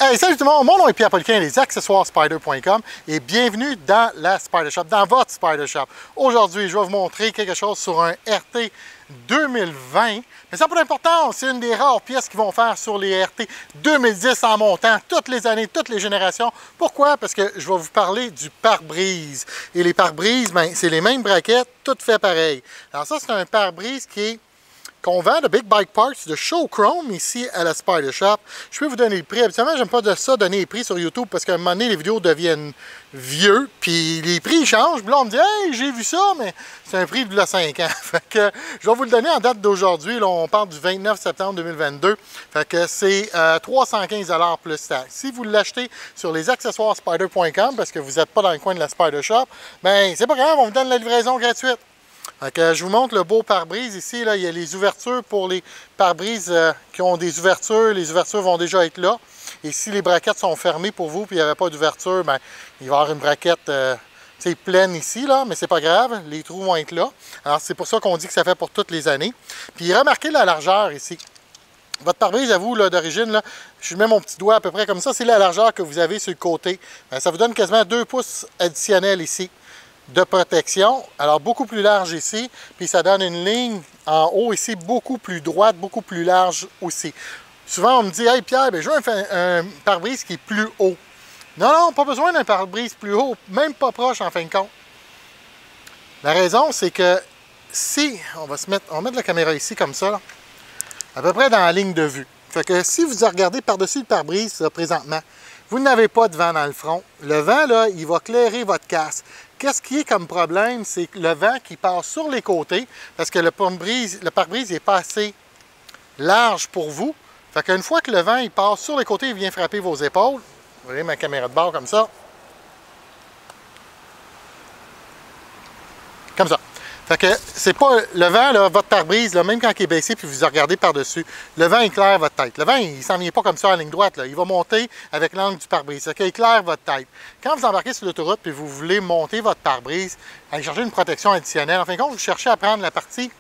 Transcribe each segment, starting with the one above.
Hey, salut tout le monde, mon nom est Pierre Poliquin, les accessoires Spyder.com et bienvenue dans la Spyder Shop, dans votre Spyder Shop. Aujourd'hui, je vais vous montrer quelque chose sur un RT 2020, mais ça n'a pas d'importance, c'est une des rares pièces qu'ils vont faire sur les RT 2010 en montant, toutes les années, toutes les générations. Pourquoi? Parce que je vais vous parler du pare-brise. Et les pare-brises, ben, c'est les mêmes braquettes, tout fait pareil. Alors ça, c'est un pare-brise qu'on vend de Big Bike Parts de Show Chrome ici à la Spyder Shop. Je peux vous donner le prix. Habituellement, j'aime pas de ça donner les prix sur YouTube parce qu'à un moment donné, les vidéos deviennent vieux, puis les prix changent. Puis là, on me dit « Hey, j'ai vu ça, mais c'est un prix de 5 ans. » Fait que je vais vous le donner en date d'aujourd'hui. Là, on parle du 29 septembre 2022. Fait que c'est 315 $ plus taxes. Si vous l'achetez sur les accessoires Spyder.com parce que vous n'êtes pas dans le coin de la Spyder Shop, ben c'est pas grave, on vous donne la livraison gratuite. Je vous montre le beau pare-brise ici. Là, il y a les ouvertures pour les pare-brises qui ont des ouvertures. Les ouvertures vont déjà être là. Et si les braquettes sont fermées pour vous et il n'y avait pas d'ouverture, ben, il va y avoir une braquette pleine ici, là, mais c'est pas grave. Les trous vont être là. Alors, c'est pour ça qu'on dit que ça fait pour toutes les années. Puis, remarquez la largeur ici. Votre pare-brise, à vous, d'origine, je mets mon petit doigt à peu près comme ça. C'est la largeur que vous avez sur le côté. Ben, ça vous donne quasiment 2 pouces additionnels ici de protection, alors beaucoup plus large ici, puis ça donne une ligne en haut ici beaucoup plus droite, beaucoup plus large aussi. Souvent on me dit « Hey Pierre, ben, je veux un pare-brise qui est plus haut. » Non, pas besoin d'un pare-brise plus haut, même pas proche en fin de compte. La raison, c'est que si, on va mettre la caméra ici comme ça, là, à peu près dans la ligne de vue. Fait que si vous regardez par-dessus le pare-brise présentement, vous n'avez pas de vent dans le front. Le vent, là, il va clairer votre casse. Qu'est-ce qui est comme problème? C'est le vent qui passe sur les côtés parce que le pare-brise n'est pas assez large pour vous. Fait qu'une fois que le vent il passe sur les côtés, il vient frapper vos épaules. Vous voyez ma caméra de bord comme ça. Comme ça. Fait que c'est pas le vent, là, votre pare-brise, même quand il est baissé puis vous regardez par-dessus, le vent éclaire votre tête. Le vent, il ne s'en vient pas comme ça en ligne droite, là. Il va monter avec l'angle du pare-brise. Ça éclaire votre tête. Quand vous embarquez sur l'autoroute puis vous voulez monter votre pare-brise, aller chercher une protection additionnelle, en fin de compte, vous cherchez à prendre la partie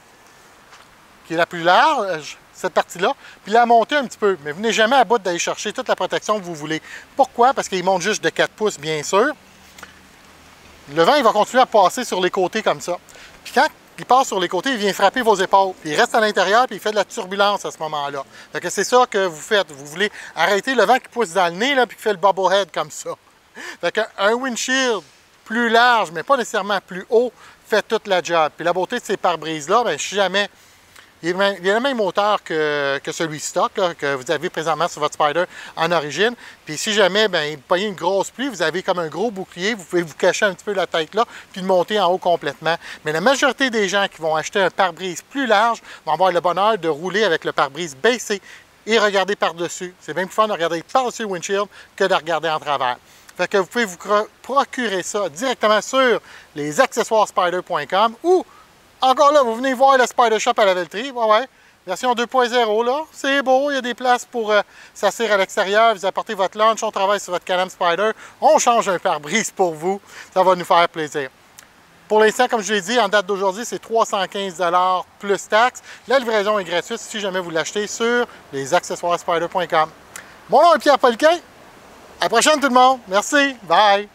qui est la plus large, cette partie-là, puis la monter un petit peu. Mais vous n'êtes jamais à bout d'aller chercher toute la protection que vous voulez. Pourquoi? Parce qu'il monte juste de 4 pouces, bien sûr. Le vent, il va continuer à passer sur les côtés comme ça. Puis quand il passe sur les côtés, il vient frapper vos épaules. Puis il reste à l'intérieur, puis il fait de la turbulence à ce moment-là. Fait que c'est ça que vous faites. Vous voulez arrêter le vent qui pousse dans le nez, là, puis qui fait le bobblehead comme ça. Fait qu'un windshield plus large, mais pas nécessairement plus haut, fait toute la job. Puis la beauté de ces pare-brises-là, bien, si jamais il a la même hauteur que celui stock là, que vous avez présentement sur votre Spyder en origine. Puis si jamais il pognez une grosse pluie, vous avez comme un gros bouclier, vous pouvez vous cacher un petit peu la tête là, puis le monter en haut complètement. Mais la majorité des gens qui vont acheter un pare-brise plus large vont avoir le bonheur de rouler avec le pare-brise baissé et regarder par-dessus. C'est bien plus fun de regarder par-dessus le windshield que de regarder en travers. Fait que vous pouvez vous procurer ça directement sur les accessoires Spyder.com ou encore là, vous venez voir le Spyder Shop à la Velleterie. Ouais. Version 2.0, là. C'est beau, il y a des places pour s'asseoir à l'extérieur, vous apportez votre lunch, on travaille sur votre Can-Am Spyder, on change un pare-brise pour vous. Ça va nous faire plaisir. Pour l'instant, comme je l'ai dit, en date d'aujourd'hui, c'est 315 $ plus taxes. La livraison est gratuite si jamais vous l'achetez sur les accessoires Spyder.com. Mon nom est Pierre Poliquin. À la prochaine tout le monde. Merci. Bye.